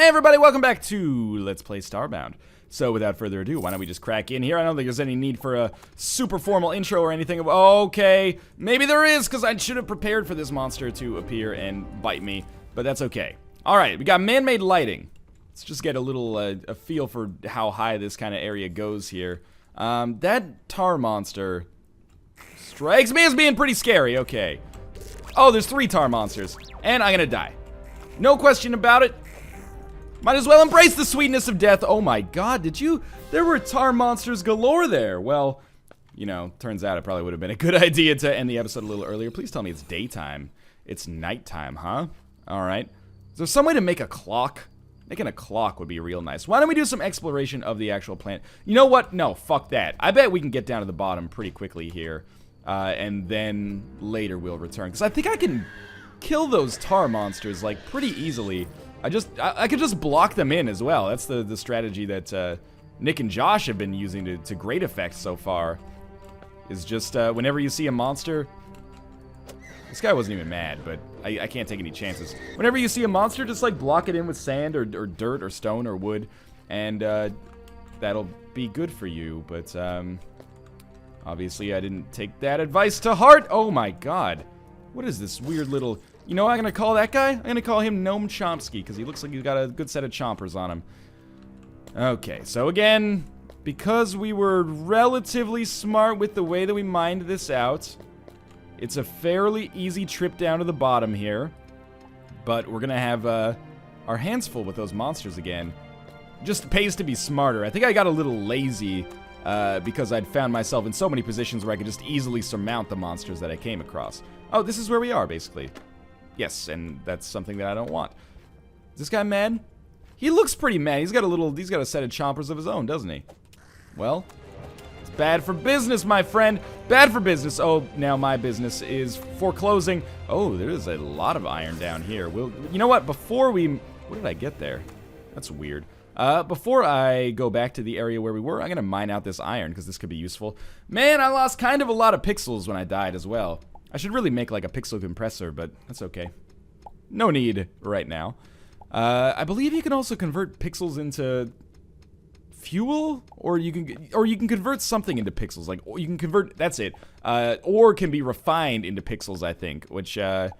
Hey everybody, welcome back to Let's Play Starbound. So without further ado, why don't we just crack in here? I don't think there's any need for a super formal intro or anything. Okay, maybe there is, because I should have prepared for this monster to appear and bite me, but that's okay. Alright, we got man-made lighting. Let's just get a little a feel for how high this kind of area goes here. That tar monster strikes me as being pretty scary. Okay. Oh, there's 3 tar monsters, and I'm gonna die. No question about it. Might as well embrace the sweetness of death. Oh my god, there were tar monsters galore there. Well, you know, turns out it probably would have been a good idea to end the episode a little earlier. Please tell me it's daytime. It's nighttime, huh? Alright. Is there some way to make a clock? Making a clock would be real nice. Why don't we do some exploration of the actual planet? You know what? No, fuck that. I bet we can get down to the bottom pretty quickly here. And then later we'll return. Because I think I can kill those tar monsters, like, pretty easily. I could just block them in as well. That's the strategy that Nick and Josh have been using to great effect so far. Is just whenever you see a monster. This guy wasn't even mad, but I can't take any chances. Whenever you see a monster, just like block it in with sand or dirt or stone or wood, and that'll be good for you. But obviously I didn't take that advice to heart. Oh my god. What is this weird little... You know what I'm gonna call that guy? I'm gonna call him Gnome Chomsky, because he looks like he's got a good set of chompers on him. Okay, so again, because we were relatively smart with the way that we mined this out, it's a fairly easy trip down to the bottom here. But we're gonna have our hands full with those monsters again. Just pays to be smarter. I think I got a little lazy because I'd found myself in so many positions where I could just easily surmount the monsters that I came across. Oh, this is where we are, basically. Yes, and that's something that I don't want. Is this guy mad? He looks pretty mad. He's got a set of chompers of his own, doesn't he? Well, it's bad for business, my friend. Bad for business. Oh, now my business is foreclosing. Oh, there is a lot of iron down here. You know what? What did I get there? That's weird. Before I go back to the area where we were, I'm gonna mine out this iron, because this could be useful. Man, I lost kind of a lot of pixels when I died as well. I should really make like a pixel compressor, but that's okay. No need right now. I believe you can also convert pixels into fuel, or you can convert something into pixels. Like, or you can convert. That's it. Or can be refined into pixels, I think. Which I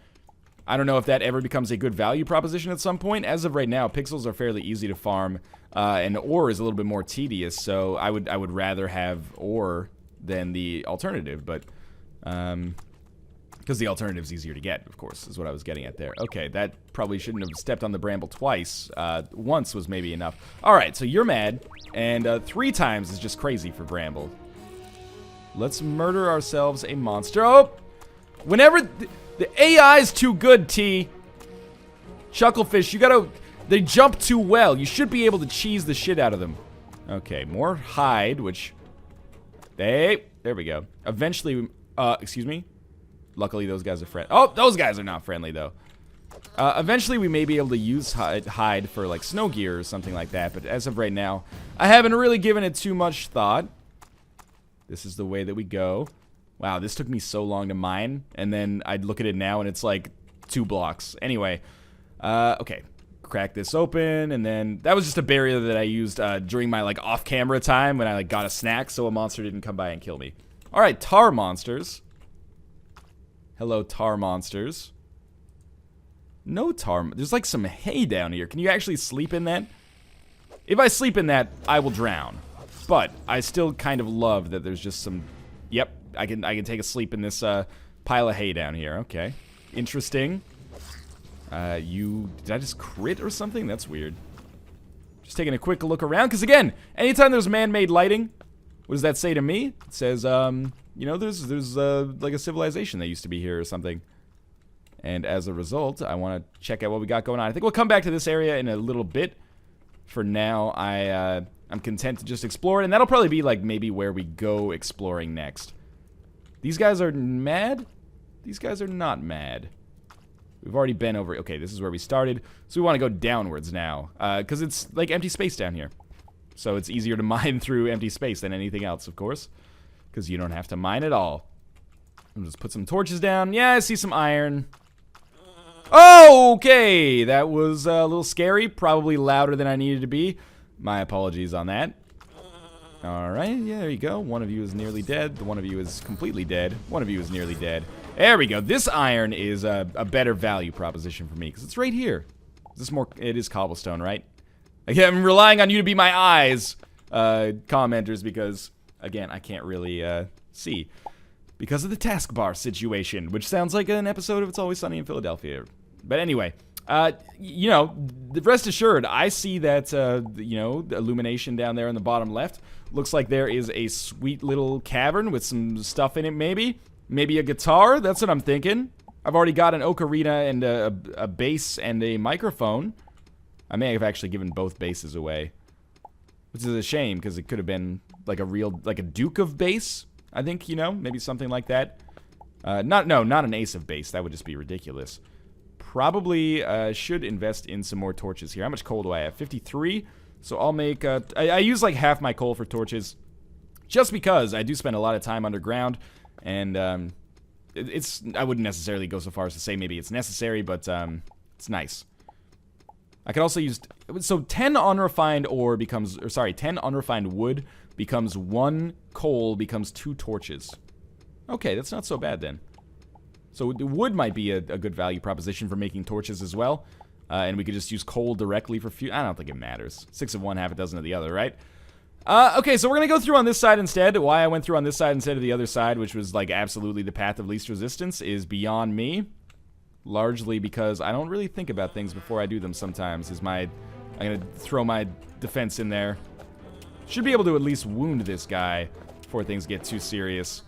don't know if that ever becomes a good value proposition at some point. As of right now, pixels are fairly easy to farm, and ore is a little bit more tedious. So I would rather have ore than the alternative, but because the alternative's easier to get, of course, is what I was getting at there. Okay, that probably shouldn't have stepped on the bramble twice. Once was maybe enough. Alright, so you're mad, and 3 times is just crazy for Bramble. Let's murder ourselves a monster. Oh! Whenever... The AI's too good, T. Chucklefish, they jump too well. You should be able to cheese the shit out of them. Okay, more hide, which... There we go. Eventually... excuse me? Luckily, those guys are friendly. Oh, those guys are not friendly, though. Eventually, we may be able to use hide for, like, snow gear or something like that. But as of right now, I haven't really given it too much thought. This is the way that we go. Wow, this took me so long to mine. And then I'd look at it now, and it's, like, 2 blocks. Anyway. Okay. Crack this open, and then... That was just a barrier that I used during my, like, off-camera time when I, like, got a snack so a monster didn't come by and kill me. Alright, tar monsters. Hello, tar monsters. No tar... There's like some hay down here. Can you actually sleep in that? If I sleep in that, I will drown. But I still kind of love that there's just some... Yep, I can take a sleep in this pile of hay down here. Okay. Interesting. Did I just crit or something? That's weird. Just taking a quick look around. Because again, anytime there's man-made lighting, what does that say to me? It says, you know, there's like a civilization that used to be here or something. And as a result, I want to check out what we got going on. I think we'll come back to this area in a little bit. For now, I'm content to just explore it. And that'll probably be like maybe where we go exploring next. These guys are mad? These guys are not mad. We've already been over... Okay, this is where we started. So we want to go downwards now. Because it's like empty space down here. So it's easier to mine through empty space than anything else, of course. Because you don't have to mine at all. I'll just put some torches down. Yeah, I see some iron. Okay, that was a little scary. Probably louder than I needed to be. My apologies on that. Alright, yeah, there you go. One of you is nearly dead. One of you is completely dead. One of you is nearly dead. There we go. This iron is a better value proposition for me, because it's right here. Is this more... It is cobblestone, right? Again, I'm relying on you to be my eyes, commenters, because, again, I can't really, see. Because of the taskbar situation, which sounds like an episode of It's Always Sunny in Philadelphia. But anyway... you know, rest assured, I see that, you know, the illumination down there in the bottom left. Looks like there is a sweet little cavern with some stuff in it, maybe. Maybe a guitar? That's what I'm thinking. I've already got an ocarina and a bass and a microphone. I may have actually given both basses away. Which is a shame, because it could have been like a real, like a Duke of bass, I think, you know? Maybe something like that. Not an ace of bass. That would just be ridiculous. Probably should invest in some more torches here. How much coal do I have? 53. So I'll make... I use like half my coal for torches. Just because I do spend a lot of time underground. And it's... I wouldn't necessarily go so far as to say maybe it's necessary, but it's nice. I could also use... So 10 unrefined ore becomes... Or sorry, 10 unrefined wood becomes 1 coal becomes 2 torches. Okay, that's not so bad then. So wood might be a good value proposition for making torches as well. And we could just use coal directly for fuel. I don't think it matters. 6 of one, half a dozen of the other, right? Okay, so we're going to go through on this side instead. Why I went through on this side instead of the other side, which was like absolutely the path of least resistance, is beyond me. Largely because I don't really think about things before I do them sometimes. I'm going to throw my defense in there. Should be able to at least wound this guy before things get too serious.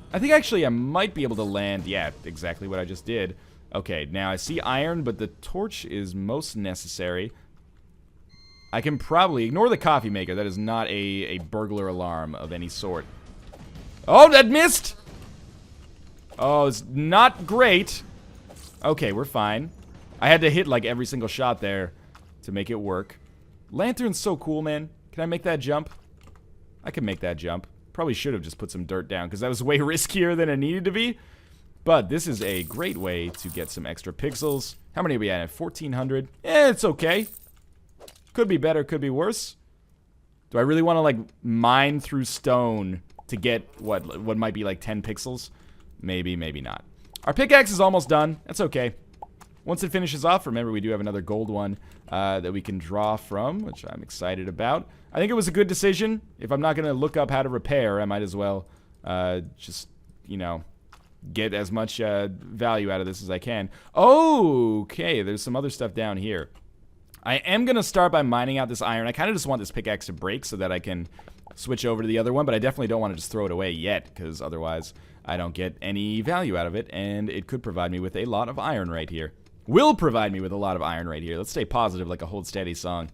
I think actually I might be able to land, yeah, exactly what I just did. Okay, now I see iron, but the torch is most necessary. I can probably ignore the coffee maker. That is not a burglar alarm of any sort. Oh, that missed! Oh, it's not great. Okay, we're fine. I had to hit like every single shot there to make it work. Lantern's so cool, man. Can I make that jump? I can make that jump. Probably should have just put some dirt down, because that was way riskier than it needed to be. But this is a great way to get some extra pixels. How many are we at? 1,400. Eh, it's okay. Could be better, could be worse. Do I really want to, like, mine through stone to get, what might be, like, 10 pixels? Maybe, maybe not. Our pickaxe is almost done. That's okay. Once it finishes off, remember we do have another gold one that we can draw from, which I'm excited about. I think it was a good decision. If I'm not going to look up how to repair, I might as well just, you know, get as much value out of this as I can. Okay, there's some other stuff down here. I am going to start by mining out this iron. I kind of just want this pickaxe to break so that I can switch over to the other one, but I definitely don't want to just throw it away yet, because otherwise I don't get any value out of it, and it could provide me with a lot of iron right here. Will provide me with a lot of iron right here. Let's stay positive like a Hold Steady song.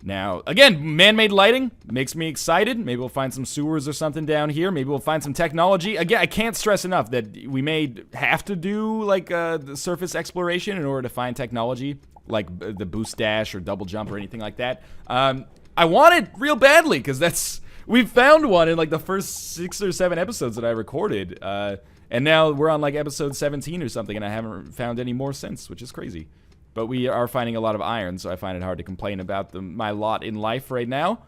Now, again, man-made lighting makes me excited. Maybe we'll find some sewers or something down here. Maybe we'll find some technology. Again, I can't stress enough that we may have to do, like, the surface exploration in order to find technology, like the boost dash or double jump or anything like that. I want it real badly, because that's... We've found one in, like, the first 6 or 7 episodes that I recorded, and now we're on, like, episode 17 or something, and I haven't found any more since, which is crazy. But we are finding a lot of iron, so I find it hard to complain about my lot in life right now.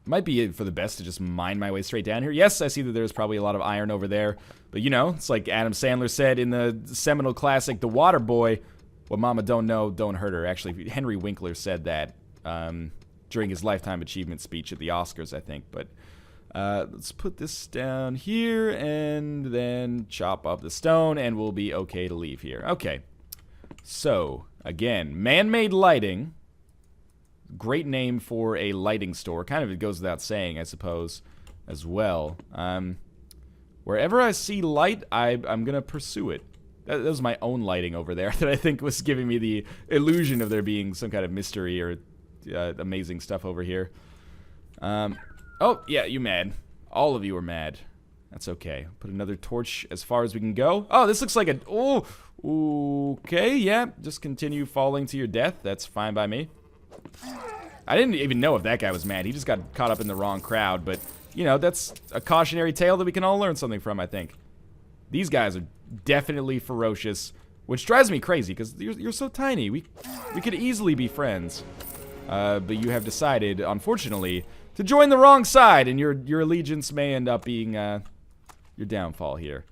Might be for the best to just mine my way straight down here. Yes, I see that there's probably a lot of iron over there. But, you know, it's like Adam Sandler said in the seminal classic, The Water Boy, what mama don't know, don't hurt her. Actually, Henry Winkler said that during his Lifetime Achievement speech at the Oscars, I think. But let's put this down here and then chop up the stone, and we'll be okay to leave here. Okay. So, again, man-made lighting. Great name for a lighting store. Kind of it goes without saying, I suppose, as well. Wherever I see light, I'm going to pursue it. That was my own lighting over there that I think was giving me the illusion of there being some kind of mystery or amazing stuff over here. Oh, yeah, you mad. All of you are mad. That's okay. Put another torch as far as we can go. Oh, this looks like a... Oh, okay, yeah. Just continue falling to your death. That's fine by me. I didn't even know if that guy was mad. He just got caught up in the wrong crowd. But, you know, that's a cautionary tale that we can all learn something from, I think. These guys are definitely ferocious, which drives me crazy because you're so tiny. We could easily be friends, but you have decided, unfortunately, to join the wrong side, and your allegiance may end up being your downfall here.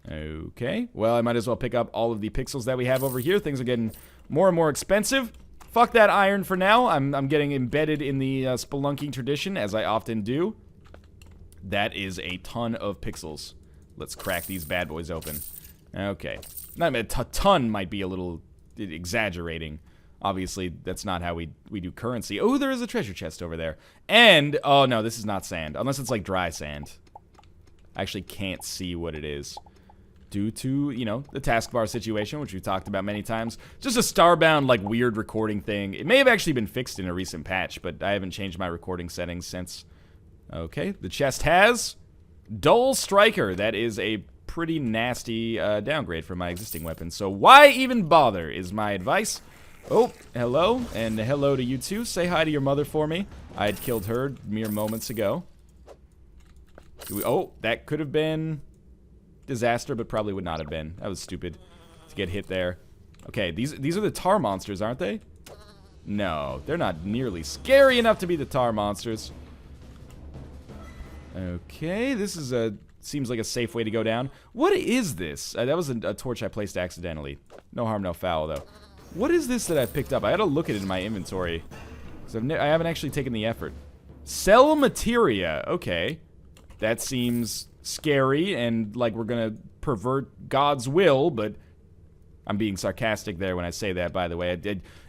Okay, well, I might as well pick up all of the pixels that we have over here. Things are getting more and more expensive. Fuck that iron for now. I'm getting embedded in the spelunking tradition, as I often do. That is a ton of pixels. Let's crack these bad boys open. Okay. Not a ton might be a little exaggerating. Obviously, that's not how we do currency. Oh, there is a treasure chest over there. And, oh no, this is not sand. Unless it's like dry sand. I actually can't see what it is. Due to, you know, the taskbar situation, which we've talked about many times. Just a Starbound, like, weird recording thing. It may have actually been fixed in a recent patch, but I haven't changed my recording settings since. Okay, the chest has Dull Striker. That is a pretty nasty downgrade from my existing weapon. So why even bother is my advice. Oh, hello, and hello to you too. Say hi to your mother for me. I had killed her mere moments ago. Oh, that could have been disaster, but probably would not have been. That was stupid to get hit there. Okay, these are the tar monsters, aren't they? No, they're not nearly scary enough to be the tar monsters. Okay, this is seems like a safe way to go down. What is this? That was a torch I placed accidentally. No harm, no foul, though. What is this that I picked up? I gotta look at it in my inventory. Because I haven't actually taken the effort. Sell materia. Okay. That seems scary and like we're gonna pervert God's will, but I'm being sarcastic there when I say that, by the way.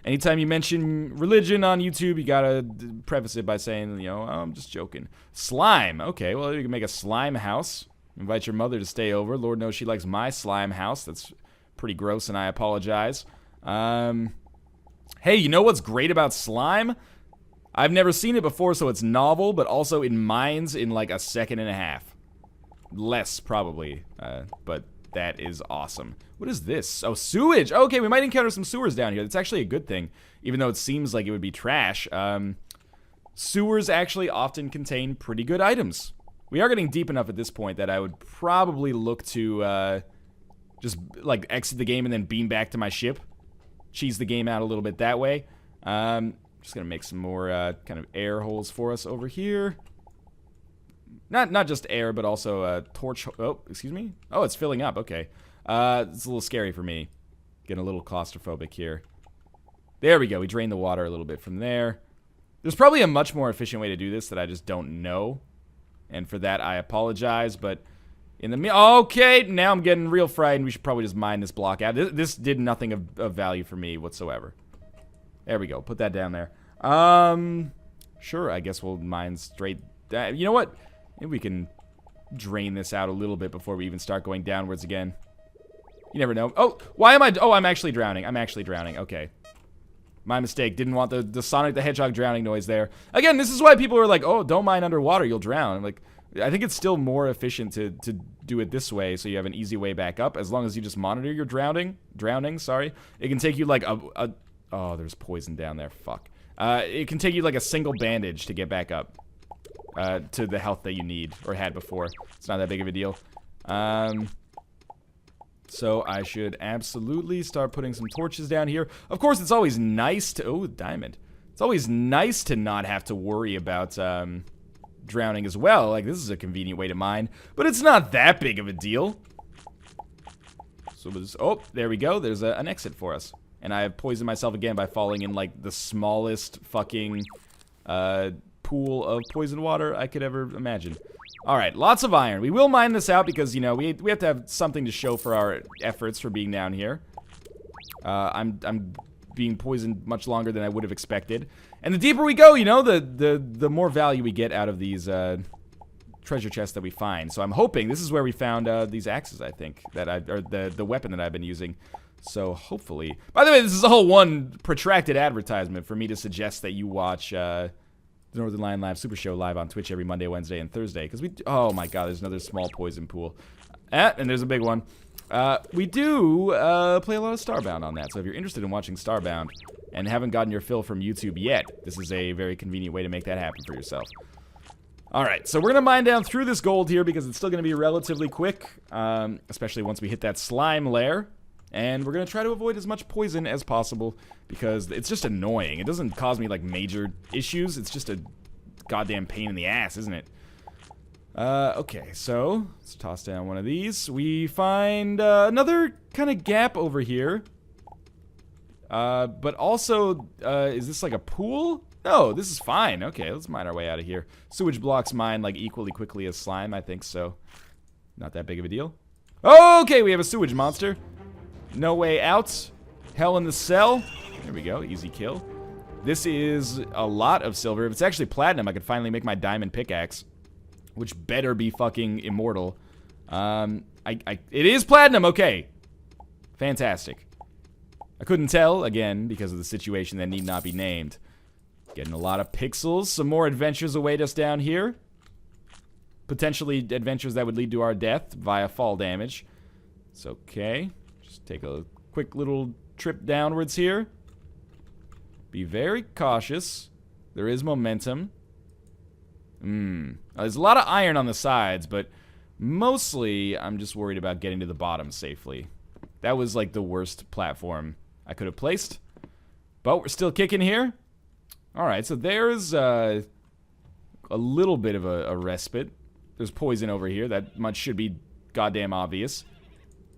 Anytime you mention religion on YouTube, you gotta preface it by saying, you know, oh, I'm just joking. Slime. Okay, well, you can make a slime house. Invite your mother to stay over. Lord knows she likes my slime house. That's pretty gross, and I apologize. Hey, you know what's great about slime? I've never seen it before, so it's novel, but also it mines in like a second and a half. Less, probably, but that is awesome. What is this? Oh, sewage! Okay, we might encounter some sewers down here. That's actually a good thing, even though it seems like it would be trash. Sewers actually often contain pretty good items. We are getting deep enough at this point that I would probably look to just, like, exit the game and then beam back to my ship. Cheese the game out a little bit that way. Just gonna make some more kind of air holes for us over here. Not just air, but also torch. Oh, excuse me. Oh, it's filling up. Okay. It's a little scary for me. Getting a little claustrophobic here. There we go. We drain the water a little bit from there. There's probably a much more efficient way to do this that I just don't know. And for that, I apologize. But in the okay, now I'm getting real frightened. We should probably just mine this block out. This did nothing of value for me whatsoever. There we go. Put that down there. Sure. I guess we'll mine straight. You know what? Maybe we can drain this out a little bit before we even start going downwards again. You never know. Oh, why am I? Oh, I'm actually drowning. I'm actually drowning. Okay. My mistake. Didn't want the Sonic the Hedgehog drowning noise there. Again, this is why people are like, oh, don't mine underwater. You'll drown. I'm like, I think it's still more efficient to do it this way so you have an easy way back up. As long as you just monitor your drowning, sorry. It can take you like oh, there's poison down there. Fuck. It can take you like a single bandage to get back up. To the health that you need, or had before. It's not that big of a deal. So I should absolutely start putting some torches down here. Of course, it's always nice to... Oh, diamond. It's always nice to not have to worry about drowning as well. Like, this is a convenient way to mine. But it's not that big of a deal. So we'll just... Oh, there we go. There's an exit for us. And I have poisoned myself again by falling in, like, the smallest fucking... pool of poison water I could ever imagine. Alright, lots of iron. We will mine this out because, you know, we have to have something to show for our efforts for being down here. I'm being poisoned much longer than I would have expected. And the deeper we go, you know, the more value we get out of these treasure chests that we find. So I'm hoping this is where we found these axes, I think, or the weapon that I've been using. So hopefully... By the way, this is a whole one protracted advertisement for me to suggest that you watch... the Northernlion Live Super Show live on Twitch every Monday, Wednesday, and Thursday. Because oh my god, there's another small poison pool. And there's a big one. We do play a lot of Starbound on that. So if you're interested in watching Starbound and haven't gotten your fill from YouTube yet, this is a very convenient way to make that happen for yourself. Alright, so we're going to mine down through this gold here because it's still going to be relatively quick, especially once we hit that slime lair. And we're going to try to avoid as much poison as possible because it's just annoying. It doesn't cause me, like, major issues. It's just a goddamn pain in the ass, isn't it? Okay, so let's toss down one of these. We find another kind of gap over here. But also, is this like a pool? No, this is fine. Okay, let's mine our way out of here. Sewage blocks mine like equally quickly as slime, I think so. Not that big of a deal. Okay, we have a sewage monster. No way out. Hell in the cell. There we go, easy kill. This is a lot of silver. If it's actually platinum, I could finally make my diamond pickaxe. Which better be fucking immortal. It is platinum, okay. Fantastic. I couldn't tell, again, because of the situation that need not be named. Getting a lot of pixels. Some more adventures await us down here. Potentially adventures that would lead to our death via fall damage. It's okay. Just take a quick little trip downwards here. Be very cautious. There is momentum. There's a lot of iron on the sides, but mostly I'm just worried about getting to the bottom safely. That was like the worst platform I could have placed. But we're still kicking here. Alright, so there's a little bit of a respite. There's poison over here. That much should be goddamn obvious.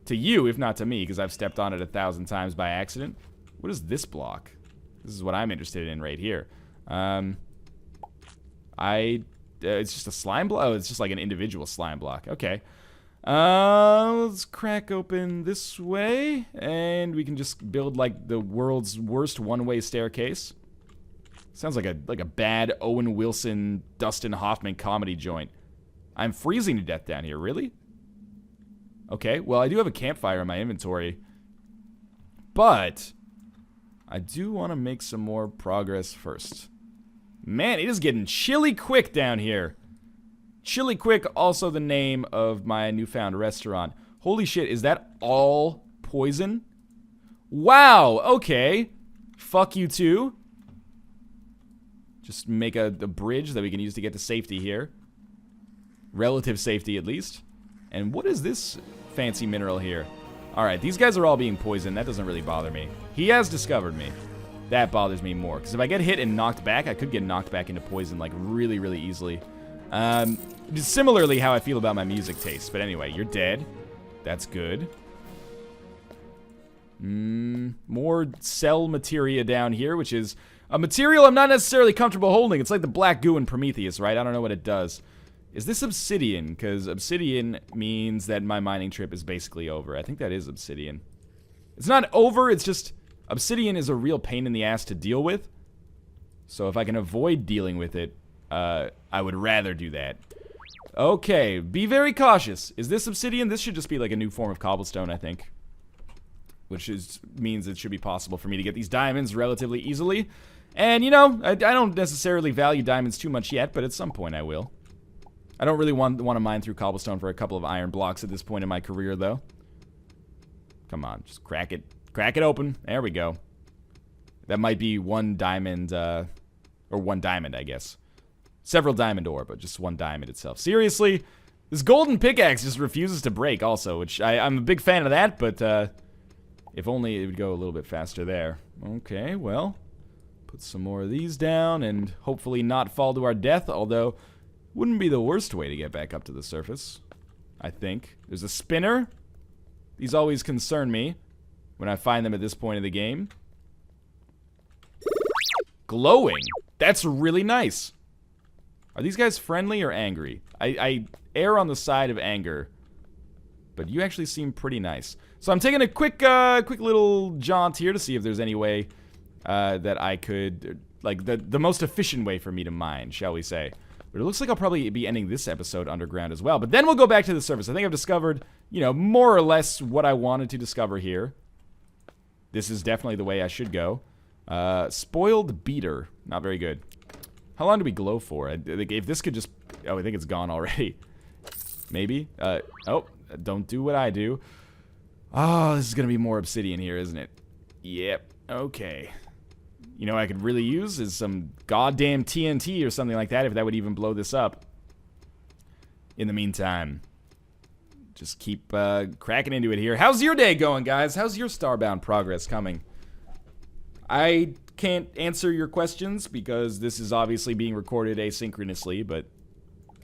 To you, if not to me, because I've stepped on it 1,000 times by accident. What is this block? This is what I'm interested in right here. It's just a slime block? Oh, it's just like an individual slime block. Okay. Let's crack open this way, and we can just build like the world's worst one-way staircase. Sounds like a bad Owen Wilson, Dustin Hoffman comedy joint. I'm freezing to death down here, really? Okay, well, I do have a campfire in my inventory, but I do want to make some more progress first. Man, it is getting chilly quick down here. Chilly Quick, also the name of my newfound restaurant. Holy shit, is that all poison? Wow, okay. Fuck you too. Just make a bridge that we can use to get to safety here. Relative safety, at least. And what is this fancy mineral here? Alright, these guys are all being poisoned. That doesn't really bother me. He has discovered me. That bothers me more. Because if I get hit and knocked back, I could get knocked back into poison, like, really, really easily. Similarly how I feel about my music taste. But anyway, you're dead. That's good. More cell materia down here, which is a material I'm not necessarily comfortable holding. It's like the black goo in Prometheus, right? I don't know what it does. Is this obsidian? Because obsidian means that my mining trip is basically over. I think that is obsidian. It's not over, it's just... Obsidian is a real pain in the ass to deal with. So if I can avoid dealing with it, I would rather do that. Okay, be very cautious. Is this obsidian? This should just be like a new form of cobblestone, I think. Which means it should be possible for me to get these diamonds relatively easily. And, you know, I don't necessarily value diamonds too much yet, but at some point I will. I don't really want to mine through cobblestone for a couple of iron blocks at this point in my career, though. Come on, just crack it. Crack it open. There we go. That might be one diamond, or one diamond, I guess. Several diamond ore, but just one diamond itself. Seriously, this golden pickaxe just refuses to break also, which I'm a big fan of that, but if only it would go a little bit faster there. Okay, well, put some more of these down and hopefully not fall to our death, although wouldn't be the worst way to get back up to the surface, I think. There's a spinner. These always concern me when I find them at this point of the game. Glowing. That's really nice. Are these guys friendly or angry? I err on the side of anger. But you actually seem pretty nice. So I'm taking a quick little jaunt here to see if there's any way that I could, like, the most efficient way for me to mine, shall we say. But it looks like I'll probably be ending this episode underground as well. But then we'll go back to the surface. I think I've discovered, you know, more or less what I wanted to discover here. This is definitely the way I should go. Spoiled beater. Not very good. How long do we glow for? If this could just... Oh, I think it's gone already. Maybe. Oh, don't do what I do. Oh, this is going to be more obsidian here, isn't it? Yep. Okay. You know what I could really use is some goddamn TNT or something like that, if that would even blow this up. in the meantime, just keep cracking into it here. How's your day going, guys? How's your Starbound progress coming? I can't answer your questions because this is obviously being recorded asynchronously, but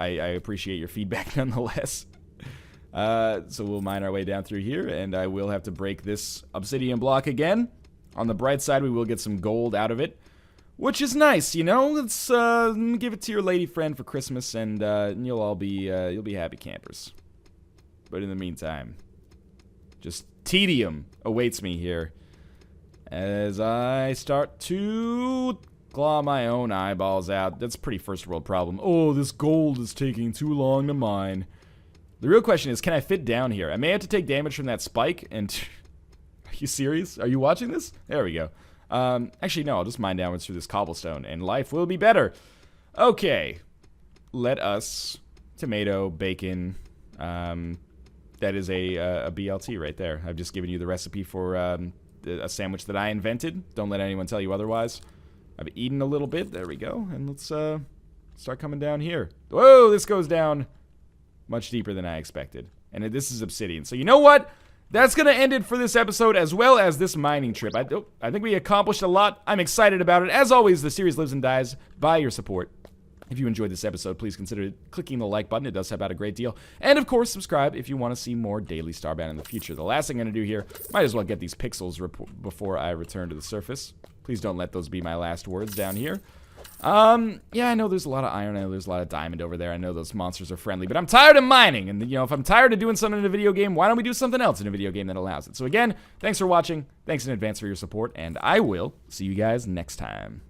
I appreciate your feedback nonetheless. So we'll mine our way down through here, and I will have to break this obsidian block again. On the bright side, we will get some gold out of it, which is nice, you know. Let's give it to your lady friend for Christmas, and you'll all be happy campers. But in the meantime, just tedium awaits me here as I start to claw my own eyeballs out. That's a pretty first world problem. Oh, this gold is taking too long to mine. The real question is, can I fit down here? I may have to take damage from that spike, and... Are you serious? Are you watching this? There we go. Actually, no, I'll just mine downwards through this cobblestone, and life will be better. Okay. Let us... Tomato, bacon... that is a BLT right there. I've just given you the recipe for a sandwich that I invented. Don't let anyone tell you otherwise. I've eaten a little bit. There we go. And let's start coming down here. Whoa, this goes down much deeper than I expected. And this is obsidian. So you know what? That's going to end it for this episode, as well as this mining trip. I think we accomplished a lot. I'm excited about it. As always, the series lives and dies by your support. If you enjoyed this episode, please consider clicking the like button. It does help out a great deal. And, of course, subscribe if you want to see more daily Starbound in the future. The last thing I'm going to do here, might as well get these pixels before I return to the surface. Please don't let those be my last words down here. Yeah, I know there's a lot of iron. I know there's a lot of diamond over there. I know those monsters are friendly. But I'm tired of mining. And, you know, if I'm tired of doing something in a video game, why don't we do something else in a video game that allows it? So, again, thanks for watching. Thanks in advance for your support. And I will see you guys next time.